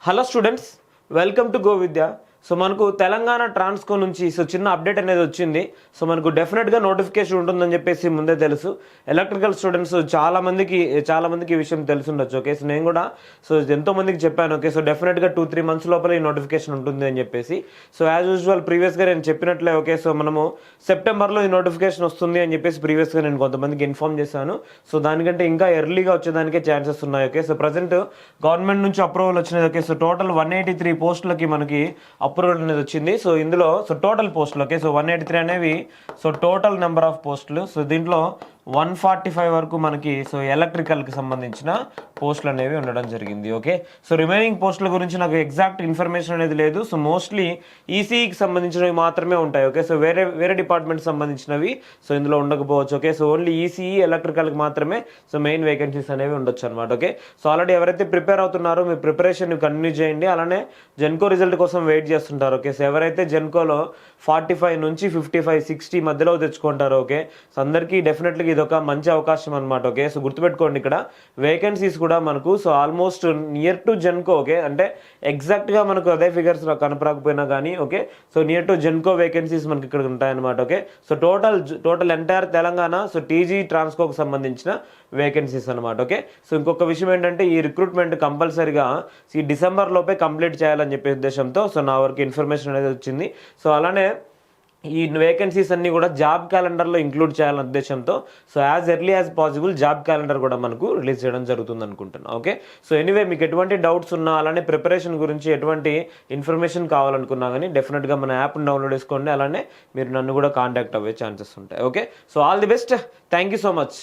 Hello students, welcome to go Vidya. So మనకు తెలంగాణ ట్రాన్స్కో నుంచి చిన్న అప్డేట్ అనేది వచ్చింది. సో మనకు డెఫినెట్గా నోటిఫికేషన్ ఉంటుందని చెప్పేసి ముందే తెలుసు. ఎలక్ట్రికల్ స్టూడెంట్స్ చాలా మందికి ఈ విషయం తెలుసుండొచ్చు. ఓకే, సో నేను కూడా ఎంతోమందికి చెప్పాను. ఓకే, సో డెఫినెట్గా 2-3 months లోపల ఈ నోటిఫికేషన్ ఉంటుంది అని చెప్పేసి. సో యాజ్ యూజువల్ ప్రీవియస్గా నేను చెప్పినట్లే. ఓకే, సో మనము సెప్టెంబర్లో ఈ నోటిఫికేషన్ వస్తుంది అని చెప్పేసి ప్రీవియస్గా నేను కొంతమందికి ఇన్ఫార్మ్ చేశాను. సో దానికంటే ఇంకా ఎర్లీగా వచ్చేదానికే ఛాన్సెస్ ఉన్నాయి. ఓకే, సో ప్రజెంట్ గవర్నమెంట్ నుంచి అప్రూవల్ వచ్చినది. ఓకే, సో టోటల్ 183 పోస్టులకి మనకి అప్రూవల్ అనేది వచ్చింది. సో ఇందులో టోటల్ పోస్టులు, ఓకే, సో 183 అనేవి టోటల్ నెంబర్ ఆఫ్ పోస్టులు. సో దీంట్లో 145 వరకు మనకి ఎలక్ట్రికల్కి సంబంధించిన పోస్టులు అనేవి ఉండడం జరిగింది. ఓకే, సో రిమైనింగ్ పోస్టుల గురించి నాకు ఎగ్జాక్ట్ ఇన్ఫర్మేషన్ అనేది లేదు. సో మోస్ట్లీ ఈసీఈకి సంబంధించినవి మాత్రమే ఉంటాయి. ఓకే, సో వేరే డిపార్ట్మెంట్ సంబంధించినవి ఇందులో ఉండకపోవచ్చు. ఓకే, సో ఓన్లీ ఈసీఈ ఎలక్ట్రికల్కి మాత్రమే మెయిన్ వేకెన్సీస్ అనేవి ఉండొచ్చు అనమాట. ఓకే, సో ఆల్రెడీ ఎవరైతే ప్రిపేర్ అవుతున్నారో మీ ప్రిపరేషన్ కంటిన్యూ చేయండి. అలానే జెన్కో రిజల్ట్ కోసం వెయిట్ చేస్తుంటారు. ఓకే, సో ఎవరైతే జెన్కోలో 45 నుంచి 55-60 మధ్యలో తెచ్చుకుంటారు. ఓకే, సో అందరికీ డెఫినెట్లీ ఇది ఒక మంచి అవకాశం అనమాట. ఓకే, సో గుర్తుపెట్టుకోండి, ఇక్కడ వేకెన్సీస్ కూడా మనకు almost near to Genco. Okay, అంటే ఎగ్జాక్ట్గా మనకు అదే ఫిగర్స్ కనపడకపోయినా కానీ okay, so near to Genco vacancies మనకి ఇక్కడ ఉంటాయన్నమాట. Okay, so total entire Telangana TG ట్రాన్స్కోకి సంబంధించిన వేకెన్సీస్ అనమాట. ఓకే, సో ఇంకొక విషయం ఏంటంటే ఈ రిక్రూట్మెంట్ కంపల్సరీగా ఈ డిసెంబర్ లోపే కంప్లీట్ చేయాలని చెప్పే ఉద్దేశంతో నా వరకు ఇన్ఫర్మేషన్ అనేది వచ్చింది. సో అలానే ఈ వేకెన్సీస్ అన్ని కూడా జాబ్ క్యాలెండర్లో ఇంక్లూడ్ చేయాలనే ఉద్దేశంతో as early as possible job calendar కూడా మనకు రిలీజ్ చేయడం జరుగుతుంది అనుకుంటున్నాను. ఓకే, సో ఎనీవే మీకు ఎటువంటి డౌట్స్ ఉన్నా అలానే ప్రిపరేషన్ గురించి ఎటువంటి ఇన్ఫర్మేషన్ కావాలనుకున్నా కానీ డెఫినెట్గా మన యాప్ని డౌన్లోడ్ చేసుకోండి. అలానే మీరు నన్ను కూడా కాంటాక్ట్ అవ్వే ఛాన్సెస్ ఉంటాయి. Okay, so all the best. Thank you so much.